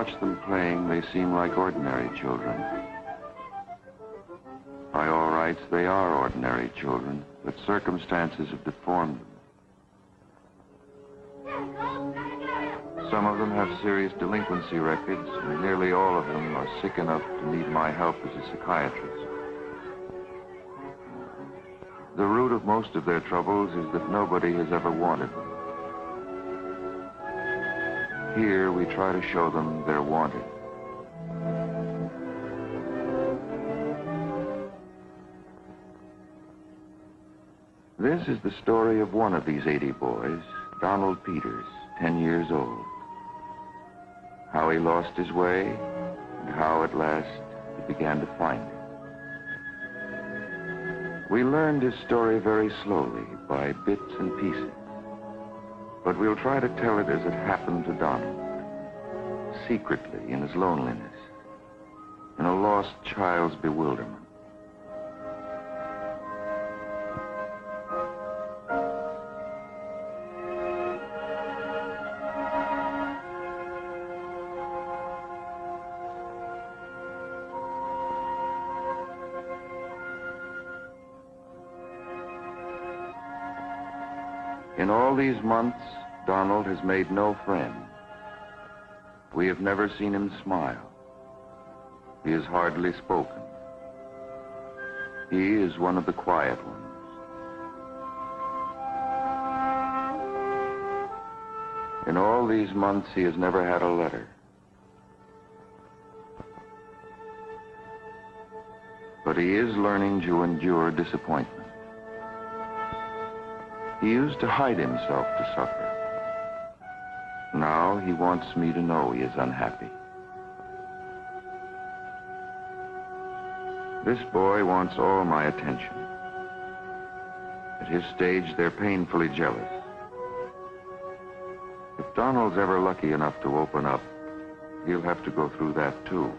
watch them playing, they seem like ordinary children. By all rights, they are ordinary children, but circumstances have deformed them. Some of them have serious delinquency records, and nearly all of them are sick enough to need my help as a psychiatrist. The root of most of their troubles is that nobody has ever wanted them. Here, we try to show them they're wanted. This is the story of one of these 80 boys, Donald Peters, 10 years old. How he lost his way, and how at last he began to find it. We learned his story very slowly, by bits and pieces. But we'll try to tell it as it happened to Donald, secretly in his loneliness, in a lost child's bewilderment. In all these months, Donald has made no friends. We have never seen him smile. He has hardly spoken. He is one of the quiet ones. In all these months, he has never had a letter. But he is learning to endure disappointment. He used to hide himself to suffer. Now he wants me to know he is unhappy. This boy wants all my attention. At his stage, they're painfully jealous. If Donald's ever lucky enough to open up, he'll have to go through that too.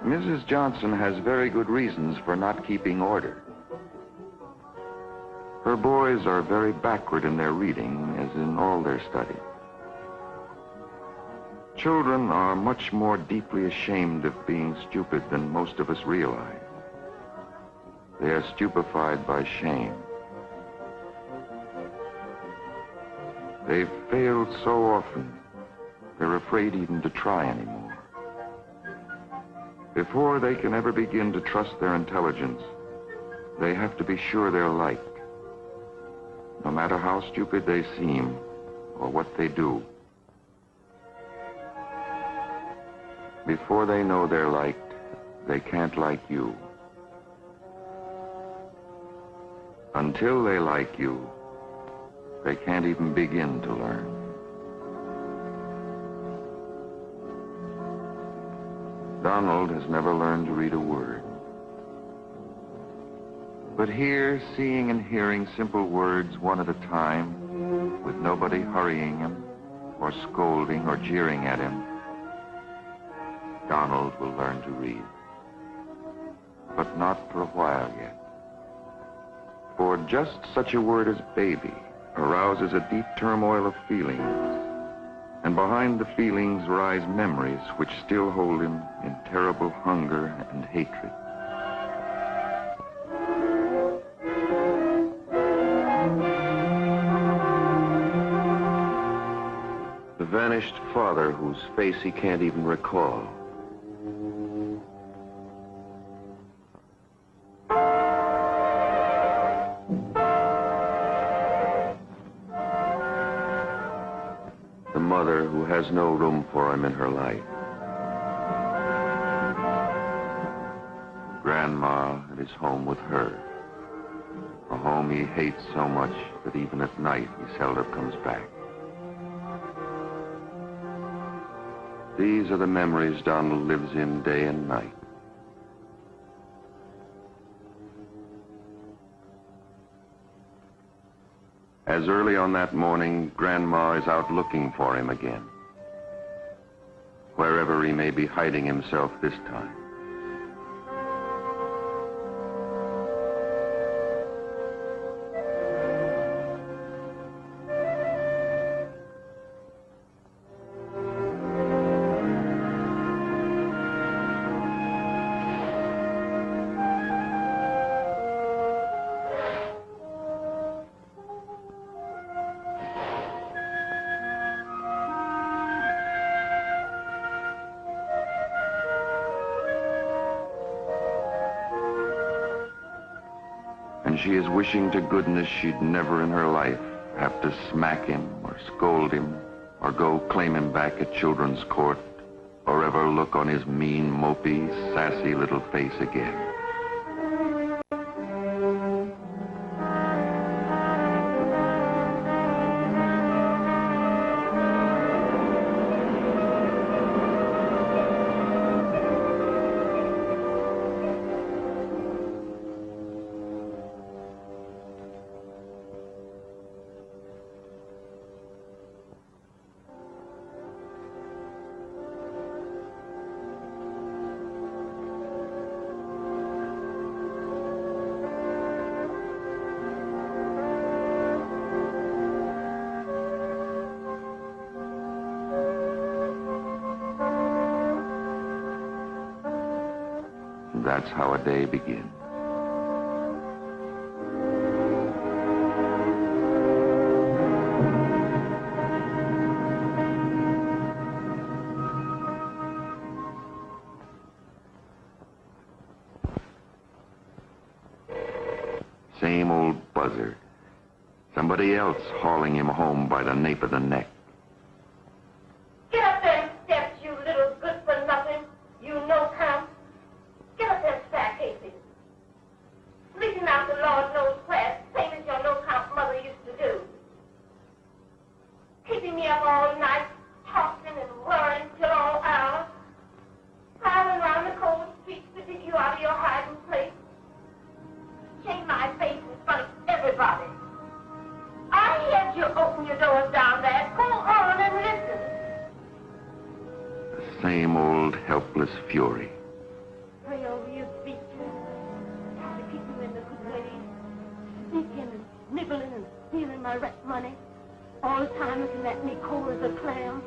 Mrs. Johnson has very good reasons for not keeping order. Her boys are very backward in their reading, as in all their study. Children are much more deeply ashamed of being stupid than most of us realize. They are stupefied by shame. They've failed so often, they're afraid even to try anymore. Before they can ever begin to trust their intelligence, they have to be sure they're liked, no matter how stupid they seem or what they do. Before they know they're liked, they can't like you. Until they like you, they can't even begin to learn. Donald has never learned to read a word. But here, seeing and hearing simple words one at a time, with nobody hurrying him, or scolding or jeering at him, Donald will learn to read. But not for a while yet. For just such a word as baby arouses a deep turmoil of feelings, and behind the feelings rise memories which still hold him in terrible hunger and hatred. father whose face he can't even recall. The mother who has no room for him in her life. Grandma at his home with her. A home he hates so much that even at night he seldom comes back. These are the memories Donald lives in day and night. As early on that morning, Grandma is out looking for him again, wherever he may be hiding himself this time. And she is wishing to goodness she'd never in her life have to smack him or scold him or go claim him back at children's court or ever look on his mean, mopey, sassy little face again. That's how a day begins. Same old buzzer. Somebody else hauling him home by the nape of the neck. Get up them steps, you little good-for-nothing. You no-count. Get up them staircases. Sleeping out the Lord knows where, same as your no-count mother used to do. Keeping me up all night, tossing and worrying till all hours. Driving around the cold streets to dig you out of your hiding place. Shame my face in front of everybody. I heard you open your doors down there. Go on and listen. The same old helpless fury. Pray over your features. Try to keep you in the good ways. Sneaking and nibbling and stealing my rent money. All the time looking at me cold as a clam.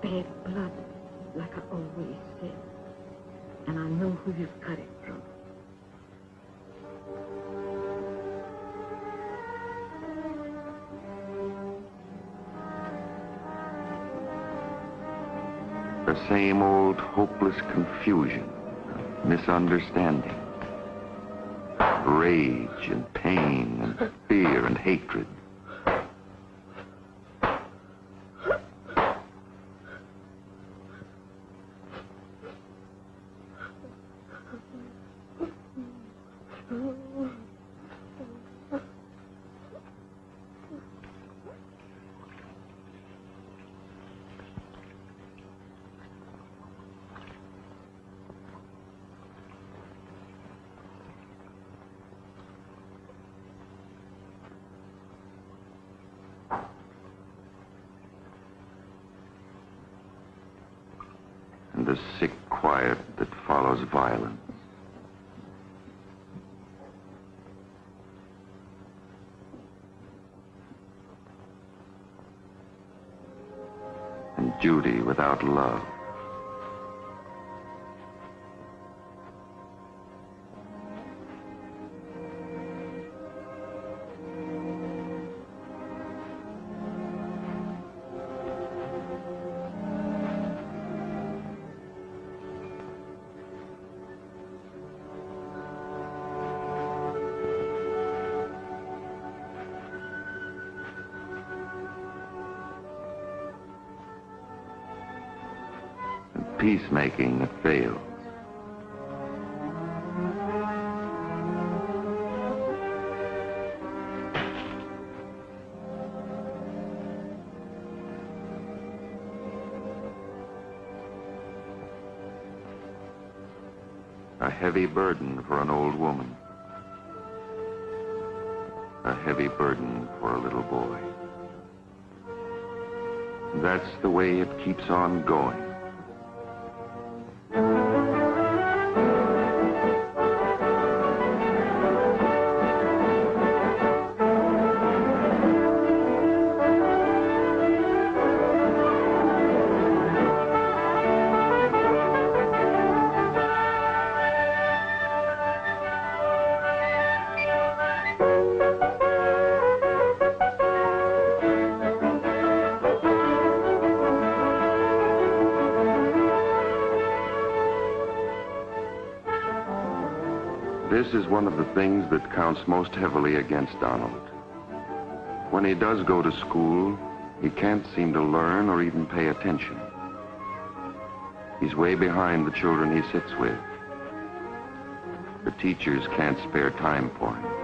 Bad blood, like I always said. And I know who you've got it from. The same old hopeless confusion, misunderstanding, rage and pain and fear and hatred. And the sick quiet that follows violence. And duty without love. peacemaking that fails. A heavy burden for an old woman. A heavy burden for a little boy. That's the way it keeps on going. This is one of the things that counts most heavily against Donald. When he does go to school, he can't seem to learn or even pay attention. He's way behind the children he sits with. The teachers can't spare time for him.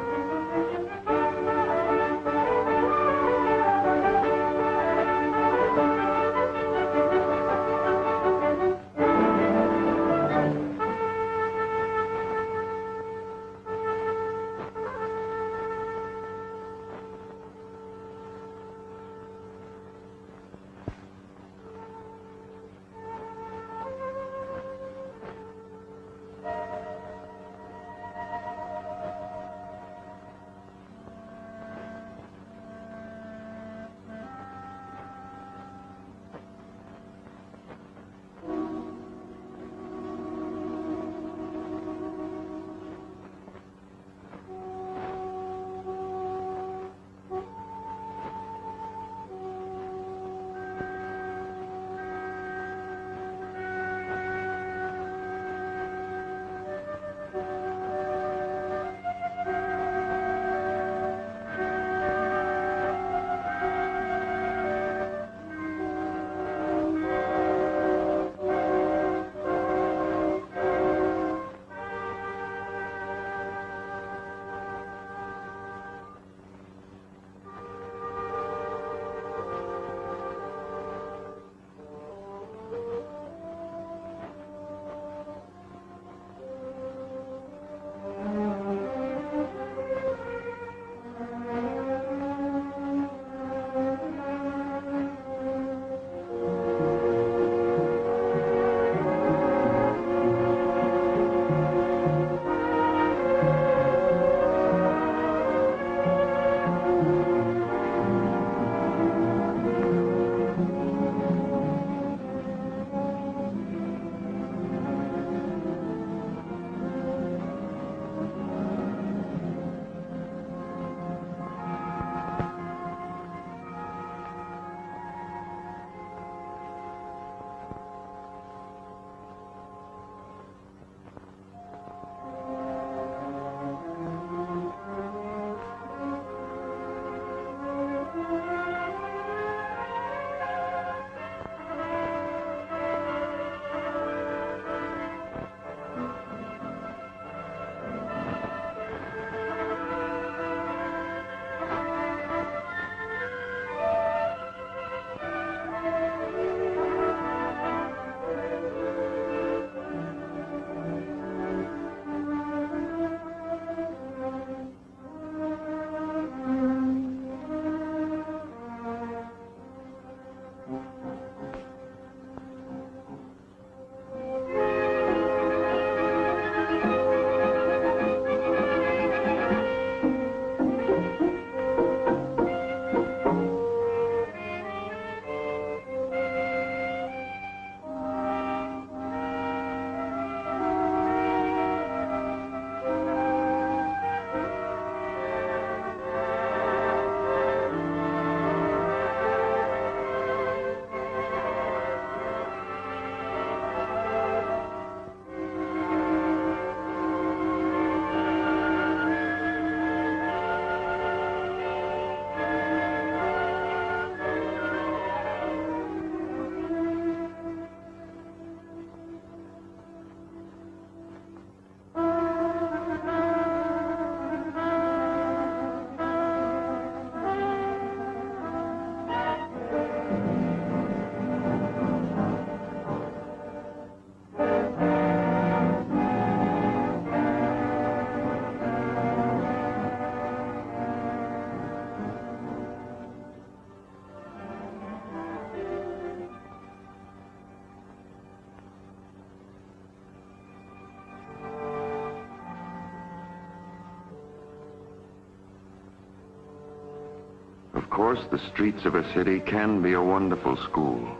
course, the streets of a city can be a wonderful school.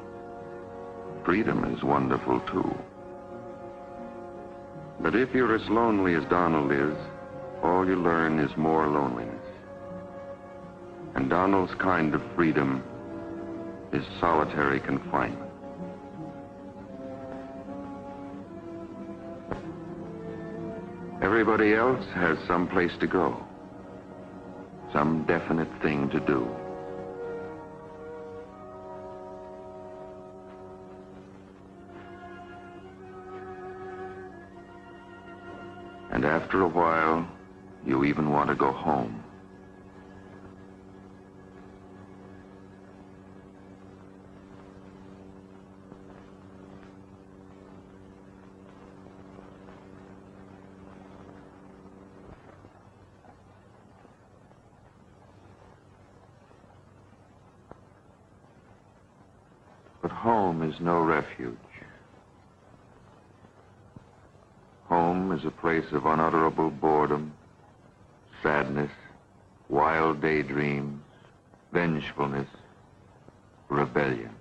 Freedom is wonderful, too. But if you're as lonely as Donald is, all you learn is more loneliness. And Donald's kind of freedom is solitary confinement. Everybody else has some place to go, some definite thing to do. And after a while, you even want to go home. But home is no refuge. Home is a place of unutterable boredom, sadness, wild daydreams, vengefulness, rebellion.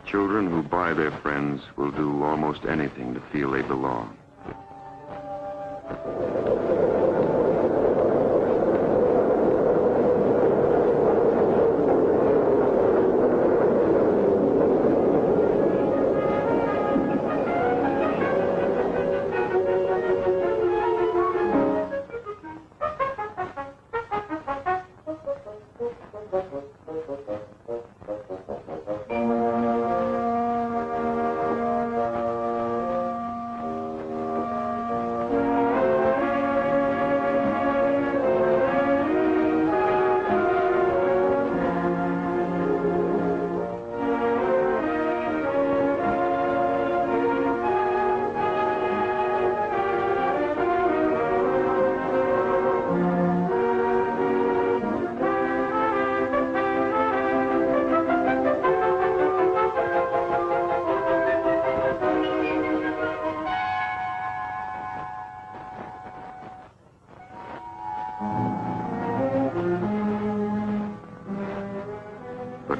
Children who buy their friends will do almost anything to feel they belong.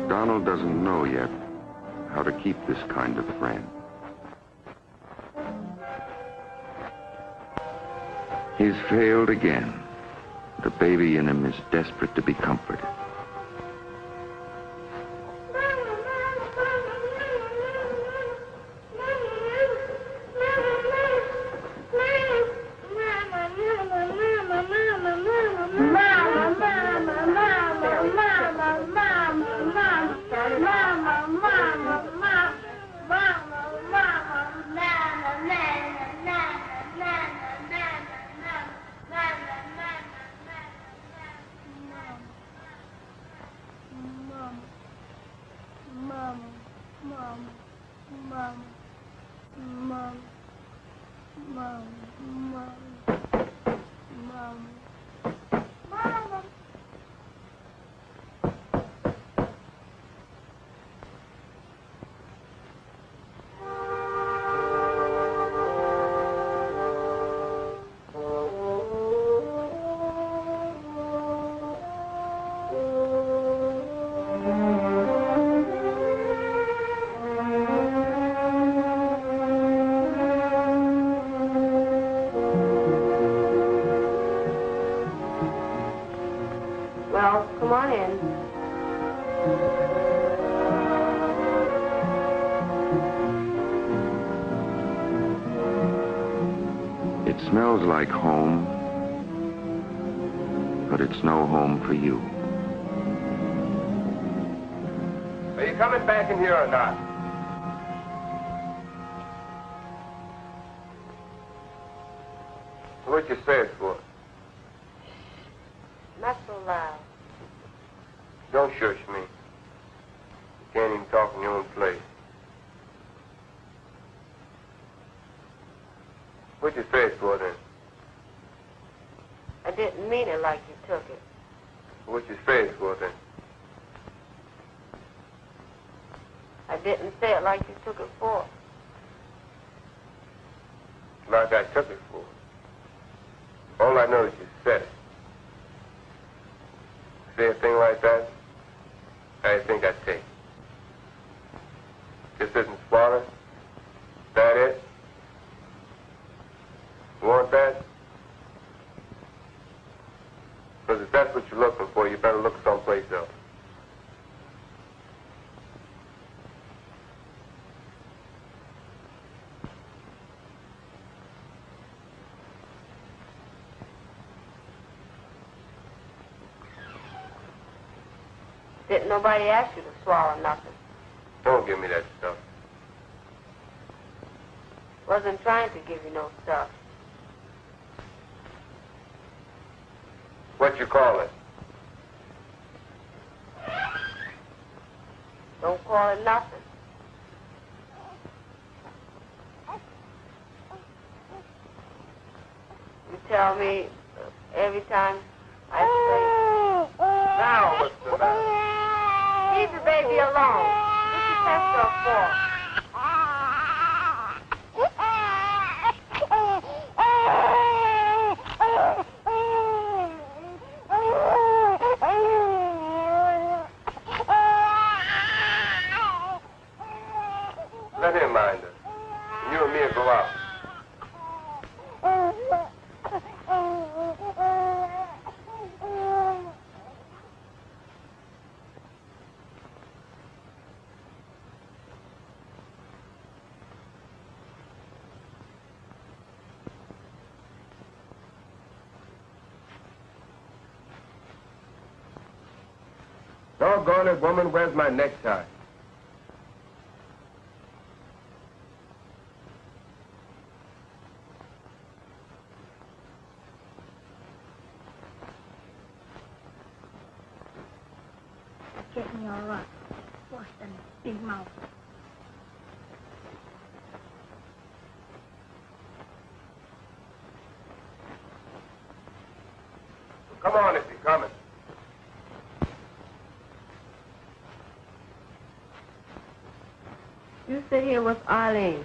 Donald doesn't know yet how to keep this kind of friend. He's failed again. The baby in him is desperate to be comforted. Well, come on in. It smells like home, but it's no home for you. Are you coming back in here or not? What'd you say it for? Not so loud. Don't shush me. You can't even talk in your own place. What'd you say it for then? I didn't mean it like you took it. What'd you say it for then? I didn't say it like you took it for. Like I took it for. All I know is you said it. Say a thing like that, I think I'd take it. This isn't swallowed. That it? You want that? Because if that's what you're looking for, you better look someplace else. Didn't nobody ask you to swallow nothing. Don't give me that stuff. Wasn't trying to give you no stuff. What you call it? Don't call it nothing. You tell me every time I say, Now, what's the matter? leave the baby alone. What's your pencil for? Let him mind her. And you and me will go out. Doggone it, woman, where's my necktie? Get me all right. What's that big mouth? Come on if you're coming. You sit here with Arlene.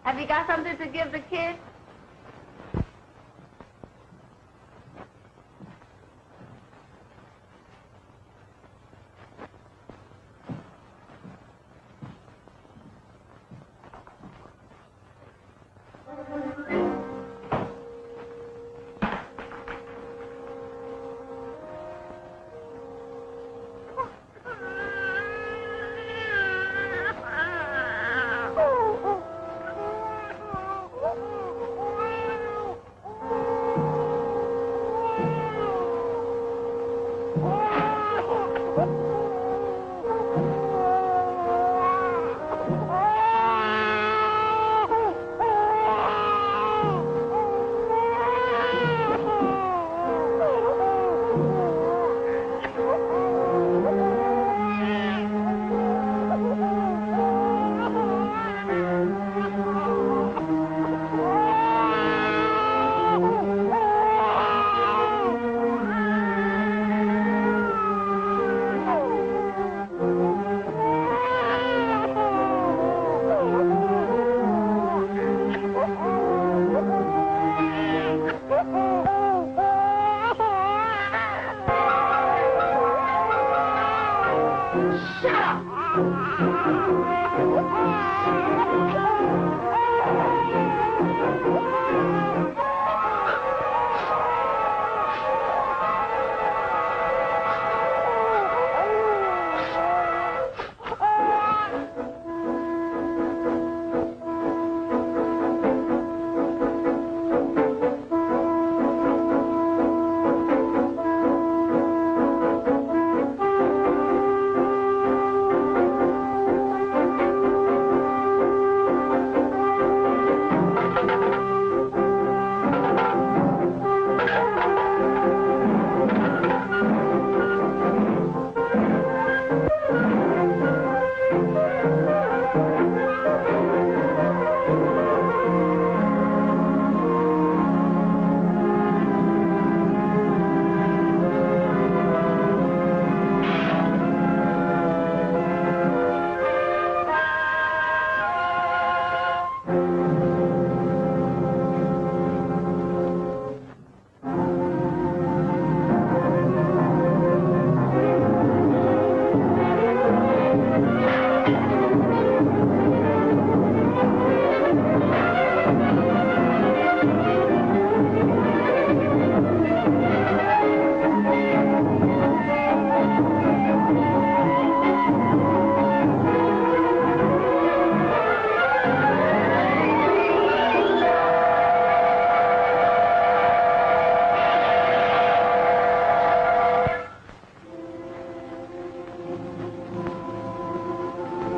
Have you got something to give the kids?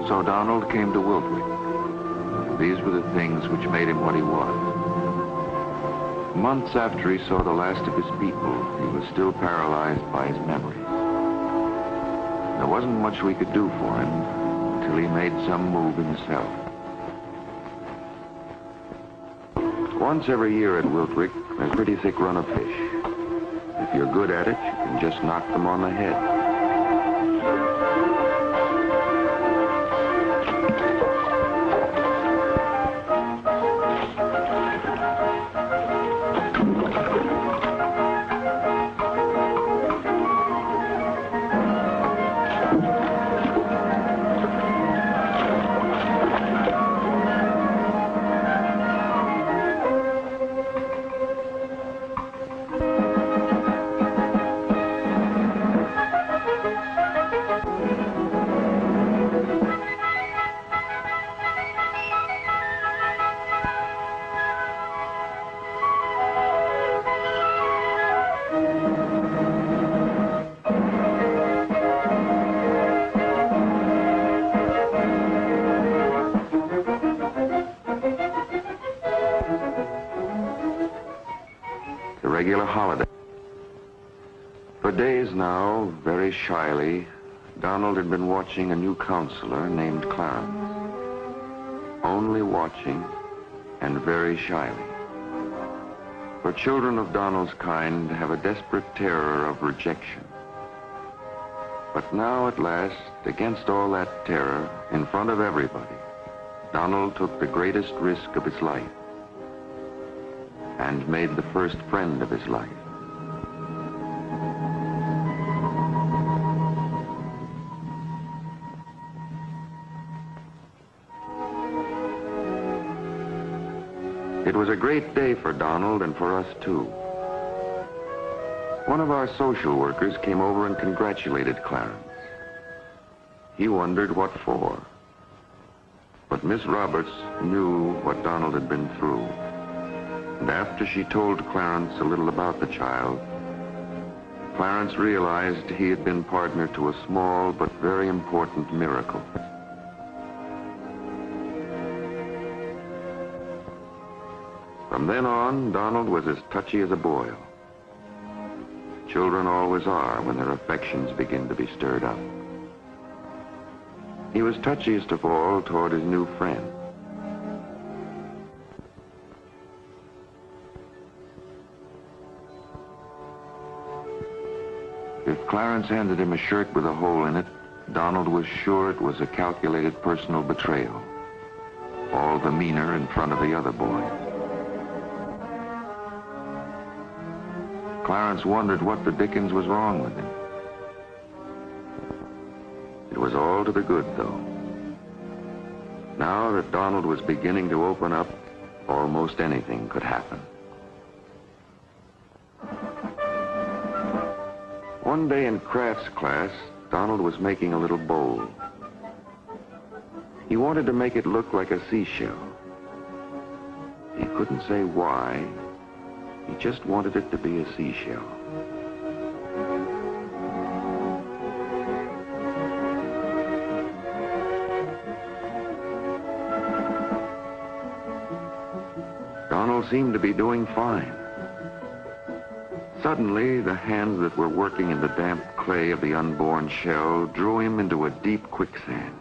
So Donald came to Wiltwyck. These were the things which made him what he was. Months after he saw the last of his people, he was still paralyzed by his memories. There wasn't much we could do for him until he made some move himself. Once every year at Wiltwyck, there's a pretty thick run of fish. If you're good at it, you can just knock them on the head. Regular holiday. For days now, very shyly, Donald had been watching a new counselor named Clarence. Only watching and very shyly. For children of Donald's kind have a desperate terror of rejection. But now at last, against all that terror, in front of everybody, Donald took the greatest risk of his life and made the first friend of his life. It was a great day for Donald and for us too. One of our social workers came over and congratulated Clarence. He wondered what for. But Miss Roberts knew what Donald had been through. And after she told Clarence a little about the child, Clarence realized he had been partner to a small but very important miracle. From then on, Donald was as touchy as a boil. Children always are when their affections begin to be stirred up. He was touchiest of all toward his new friend. If Clarence handed him a shirt with a hole in it, Donald was sure it was a calculated personal betrayal. All the meaner in front of the other boy. Clarence wondered what the dickens was wrong with him. It was all to the good, though. Now that Donald was beginning to open up, almost anything could happen. One day in crafts class, Donald was making a little bowl. He wanted to make it look like a seashell. He couldn't say why. He just wanted it to be a seashell. Donald seemed to be doing fine. Suddenly, the hands that were working in the damp clay of the unborn shell drew him into a deep quicksand.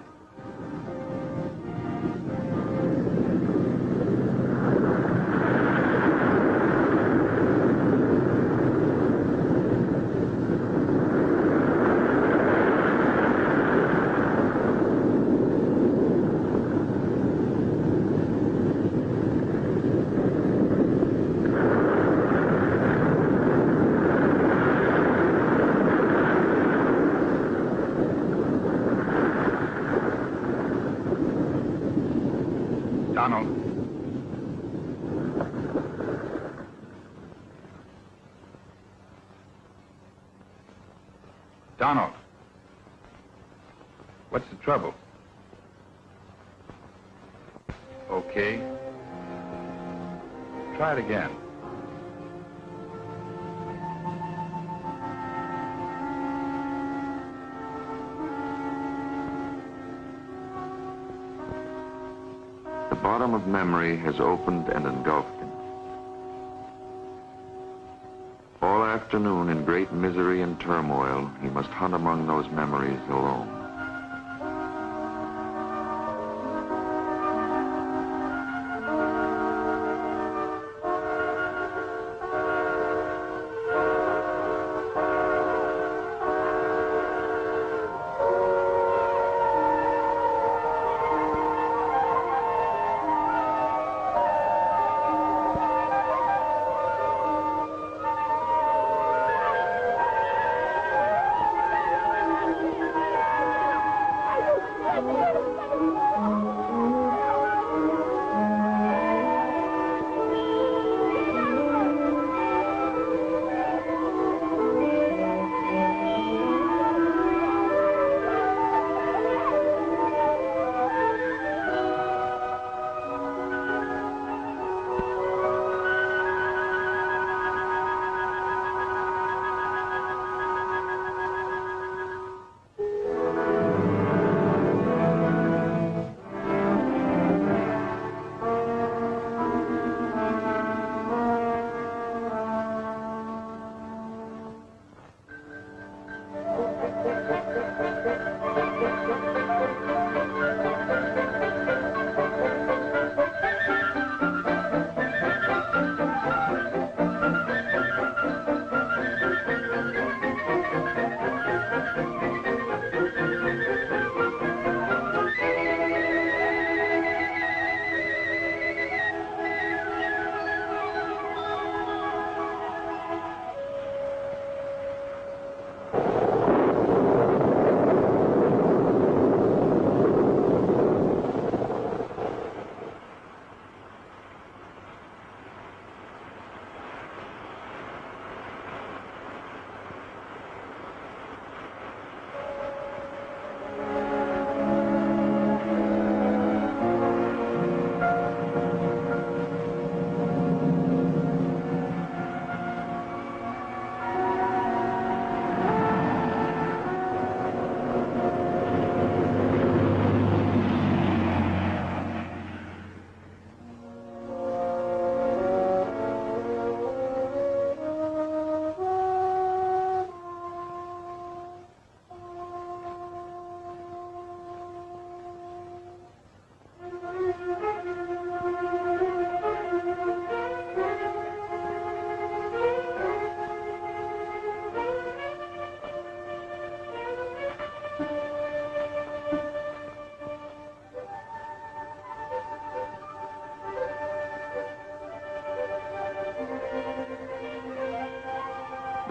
Donald. Donald. What's the trouble? Okay. Try it again. The bottom of memory has opened and engulfed him. All afternoon, in great misery and turmoil, he must hunt among those memories alone.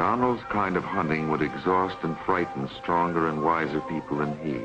Donald's kind of hunting would exhaust and frighten stronger and wiser people than he.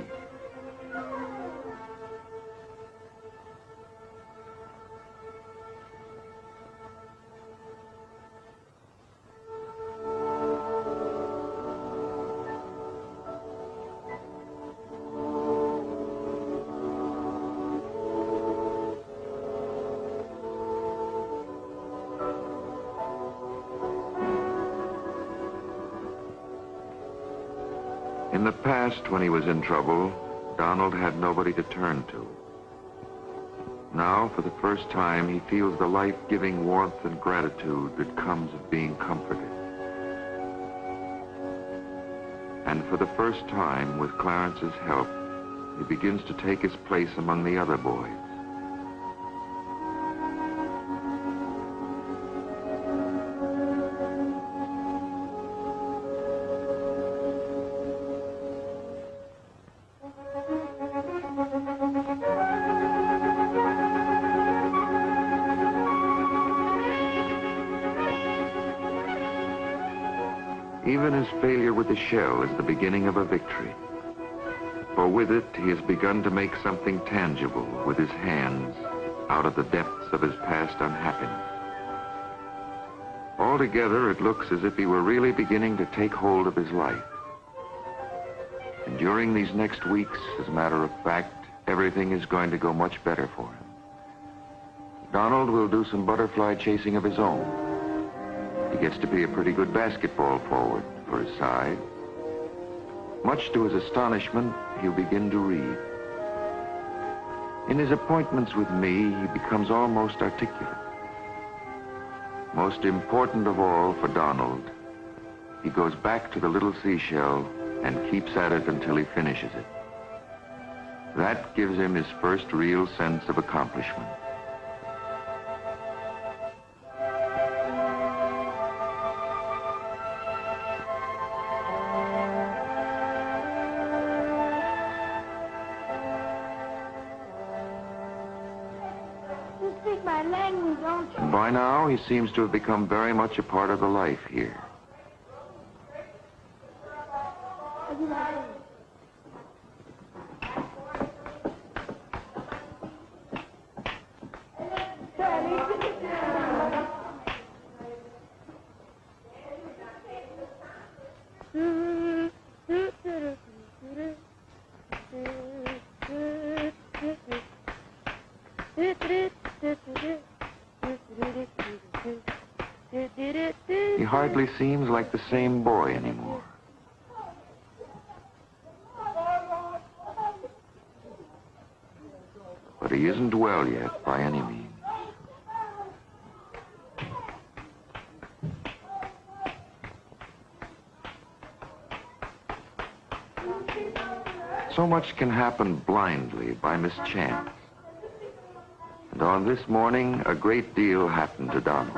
In the past, when he was in trouble, Donald had nobody to turn to. Now, for the first time, he feels the life-giving warmth and gratitude that comes of being comforted. And for the first time, with Clarence's help, he begins to take his place among the other boys. Even his failure with the shell is the beginning of a victory. For with it, he has begun to make something tangible with his hands out of the depths of his past unhappiness. Altogether, it looks as if he were really beginning to take hold of his life. And during these next weeks, as a matter of fact, everything is going to go much better for him. Donald will do some butterfly chasing of his own. He gets to be a pretty good basketball forward for his side. Much to his astonishment, he'll begin to read. In his appointments with me, he becomes almost articulate. Most important of all for Donald, he goes back to the little seashell and keeps at it until he finishes it. That gives him his first real sense of accomplishment. By now, he seems to have become very much a part of the life here. He hardly seems like the same boy anymore. But he isn't well yet by any means. So much can happen blindly by mischance. And on this morning, a great deal happened to Donald.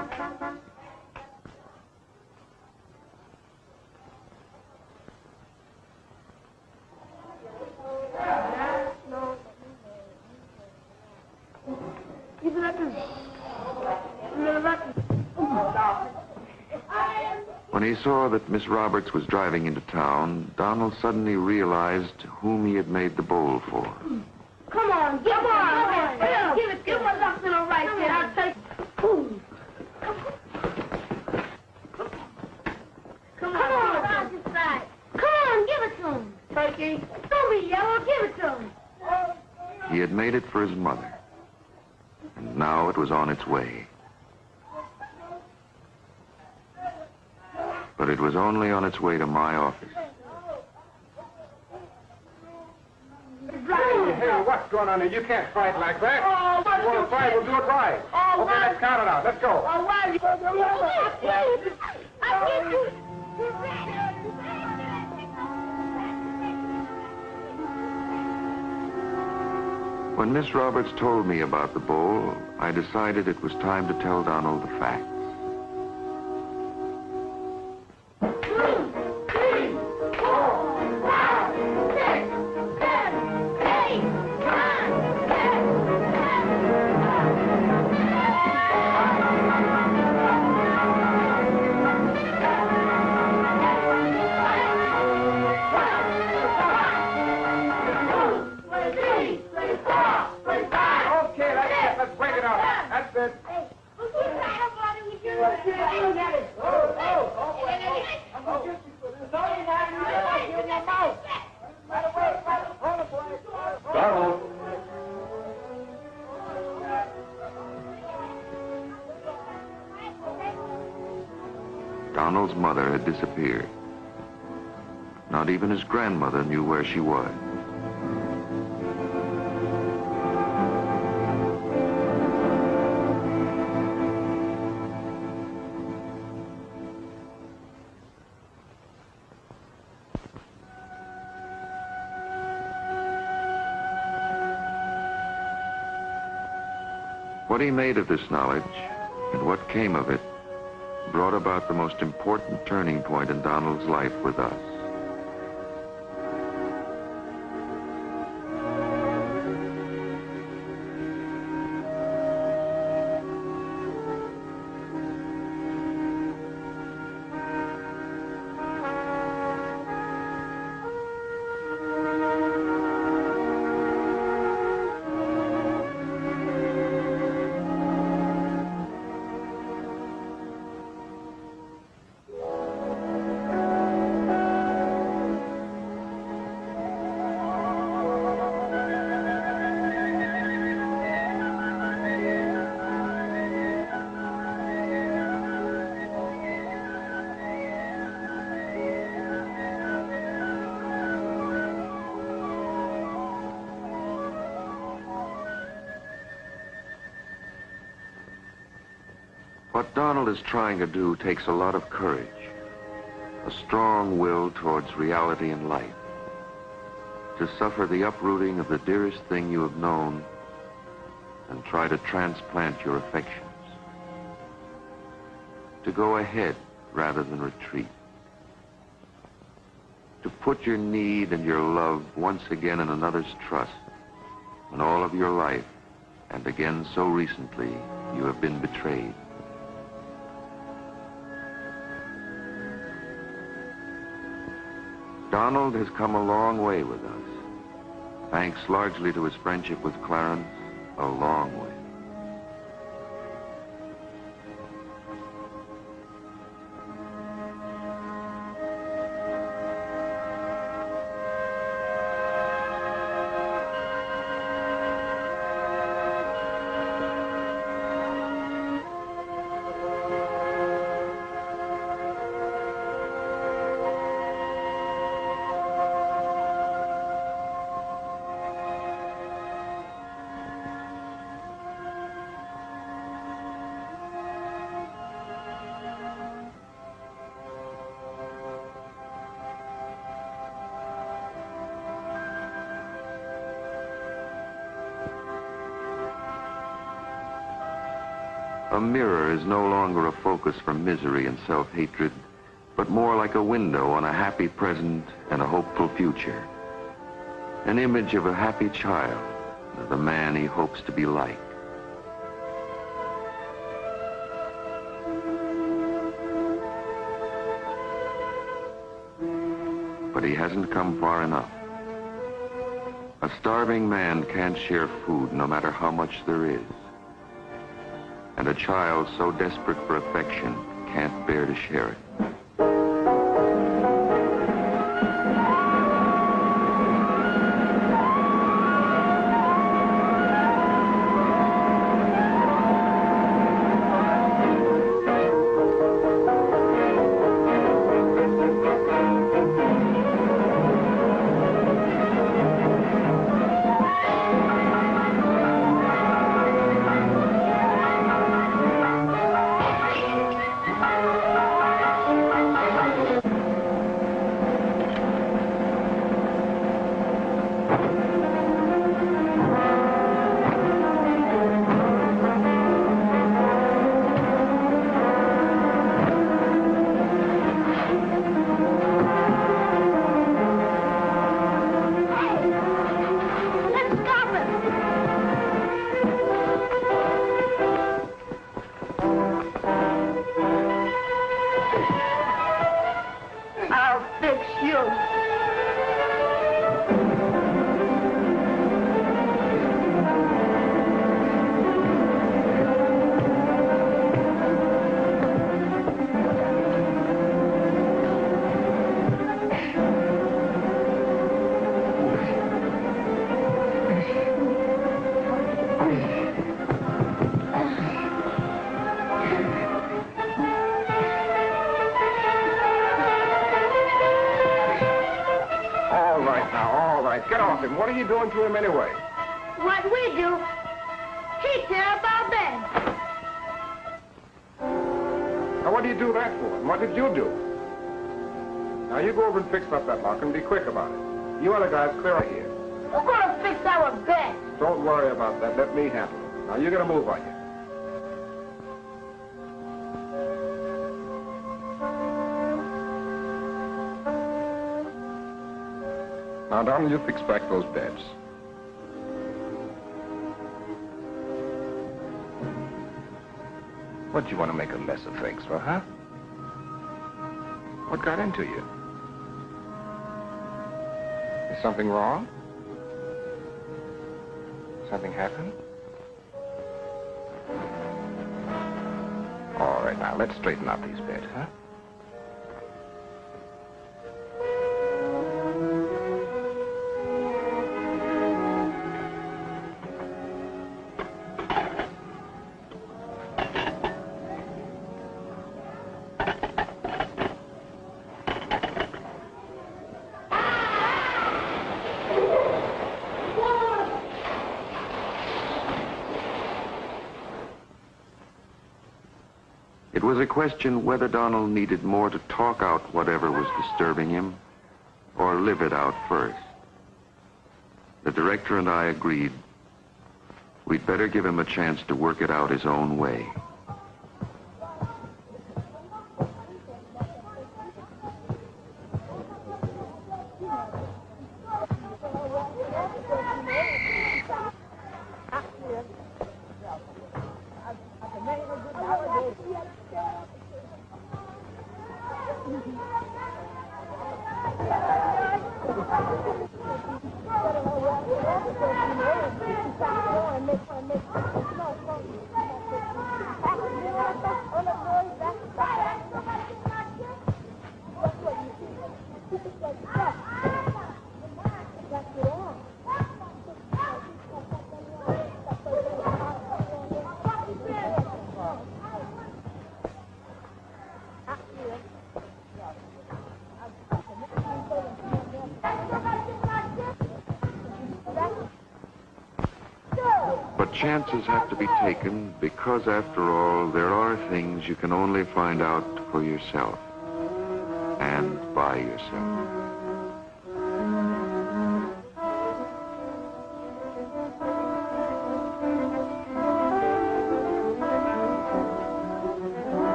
When he saw that Miss Roberts was driving into town, Donald suddenly realized whom he had made the bowl for. Come on, give on. Give one left and a right there. I'll take it. Come on, round this side. Come on, give it to him. Turkey. Don't be yellow, give it to him. He had made it for his mother. And now it was on its way. But it was only on its way to my office. Hey, what's going on here? You can't fight like that. Oh, you want to fight, we'll do it right. Oh, okay, let's count it out. Let's go. Oh, why you... I get you. When Miss Roberts told me about the bowl, I decided it was time to tell Donald the facts. That's it. Hey, who's the hell body with your I'm going to get you for this. No, you're not. You're not. Give me your mouth. Right away. Hold it, boy. Donald! Donald's mother had disappeared. Not even his grandmother knew where she was. What he made of this knowledge and what came of it brought about the most important turning point in Donald's life with us. What Donald is trying to do takes a lot of courage, a strong will towards reality and life, to suffer the uprooting of the dearest thing you have known and try to transplant your affections, to go ahead rather than retreat, to put your need and your love once again in another's trust when all of your life, and again so recently, you have been betrayed. Donald has come a long way with us, thanks largely to his friendship with Clarence, a long way. A mirror is no longer a focus for misery and self-hatred, but more like a window on a happy present and a hopeful future. An image of a happy child, of the man he hopes to be like. But he hasn't come far enough. A starving man can't share food no matter how much there is. And a child so desperate for affection can't bear to share it. off him. What are you doing to him anyway? What we do, he tear up our bed. Now, what do you do that for? And what did you do? Now, you go over and fix up that lock and be quick about it. You other guys, clear out here. We're going to fix our bed. Don't worry about that. Let me handle it. Now, you got to move on you. Now, Donald, you fix back those beds. What do you want to make a mess of things for, huh? What got into you? Is something wrong? Something happened? All right, now, let's straighten out these beds, huh? It was a question whether Donald needed more to talk out whatever was disturbing him or live it out first. The director and I agreed we'd better give him a chance to work it out his own way. But chances have to be taken because, after all, there are things you can only find out for yourself and by yourself.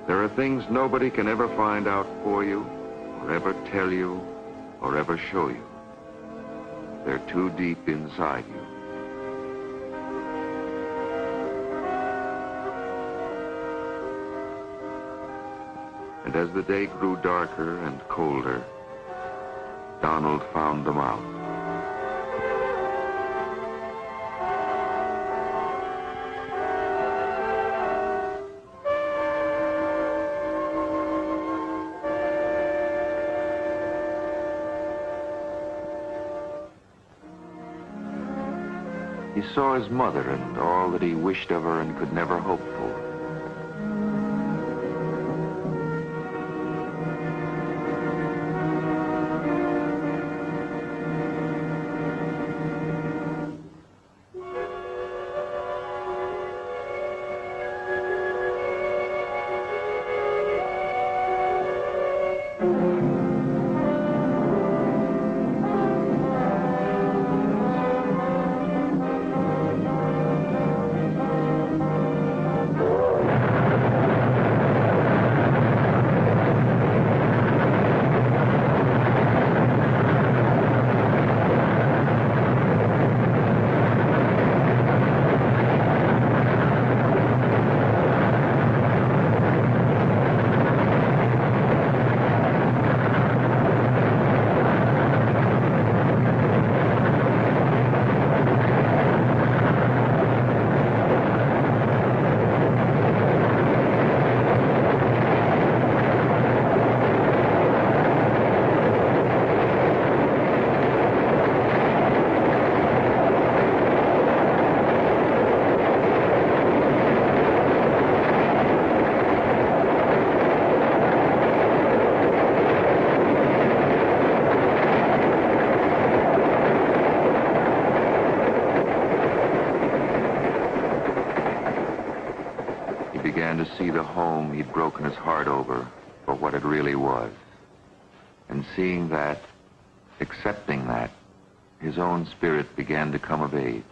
There are things nobody can ever find out for you, or ever tell you, or ever show you. They're too deep inside you. And as the day grew darker and colder, Donald found them out. He saw his mother and all that he wished of her and could never hope for. Began to see the home he'd broken his heart over for what it really was. And seeing that, accepting that, his own spirit began to come of age.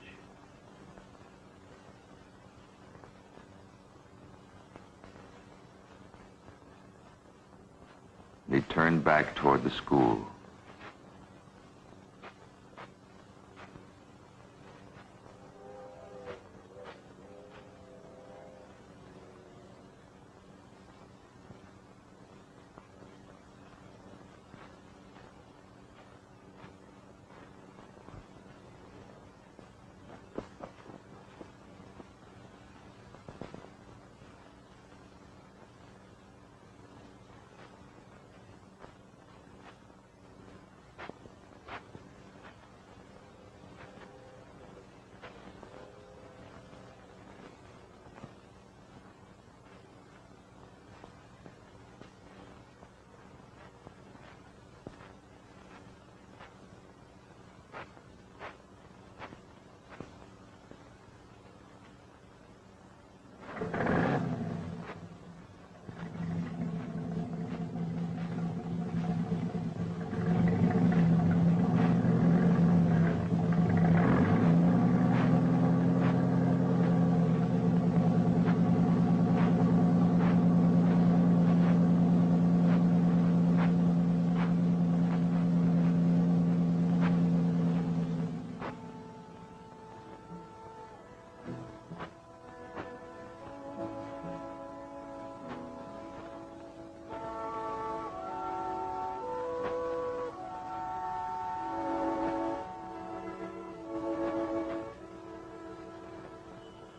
He turned back toward the school.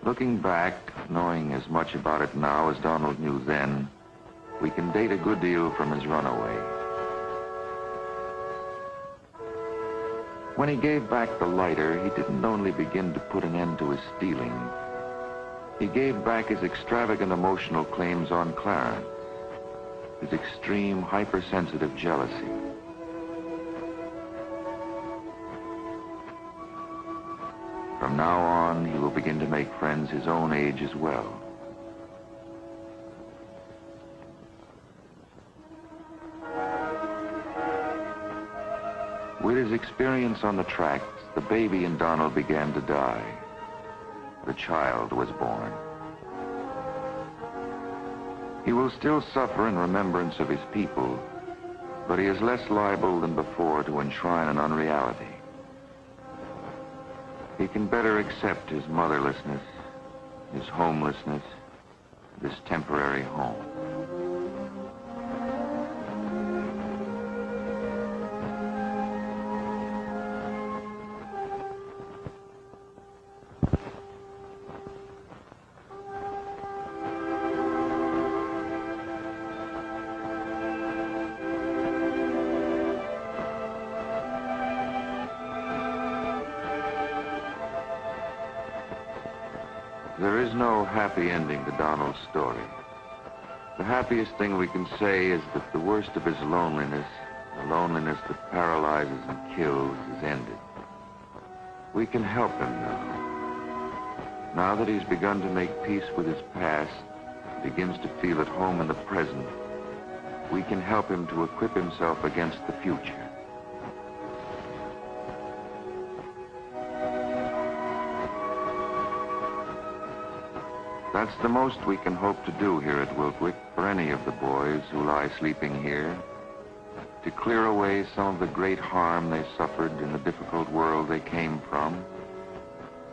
Looking back, knowing as much about it now as Donald knew then, we can date a good deal from his runaway. When he gave back the lighter, he didn't only begin to put an end to his stealing. He gave back his extravagant emotional claims on Clarence, his extreme hypersensitive jealousy. From now on, he will begin to make friends his own age as well. With his experience on the tracks, the baby in Donald began to die. The child was born. He will still suffer in remembrance of his people, but he is less liable than before to enshrine an unreality. He can better accept his motherlessness, his homelessness, this temporary home. There is no happy ending to Donald's story. The happiest thing we can say is that the worst of his loneliness, the loneliness that paralyzes and kills, is ended. We can help him now. Now that he's begun to make peace with his past, begins to feel at home in the present, we can help him to equip himself against the future. That's the most we can hope to do here at Wiltwyck for any of the boys who lie sleeping here, to clear away some of the great harm they suffered in the difficult world they came from,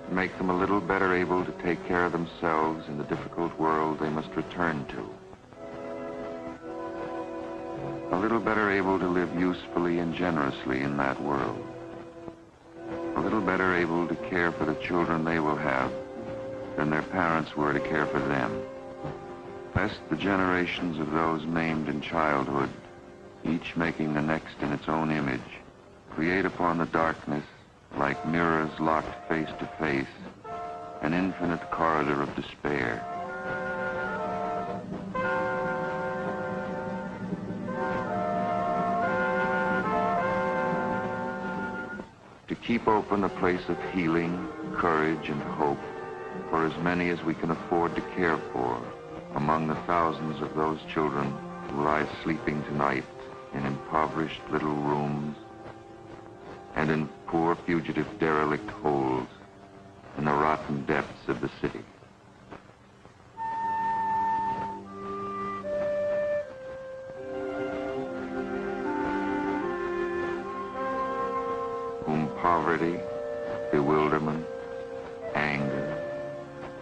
to make them a little better able to take care of themselves in the difficult world they must return to. A little better able to live usefully and generously in that world. A little better able to care for the children they will have than their parents were to care for them. Lest the generations of those maimed in childhood, each making the next in its own image, create upon the darkness, like mirrors locked face to face, an infinite corridor of despair. To keep open a place of healing, courage, and hope for as many as we can afford to care for among the thousands of those children who lie sleeping tonight in impoverished little rooms and in poor fugitive derelict holes in the rotten depths of the city. Whom poverty, bewilderment, anger,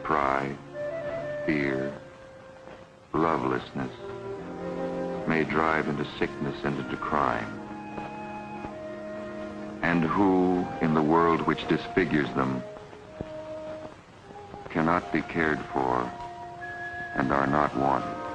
pride, fear, lovelessness may drive into sickness and into crime, and who, in the world which disfigures them, cannot be cared for and are not wanted.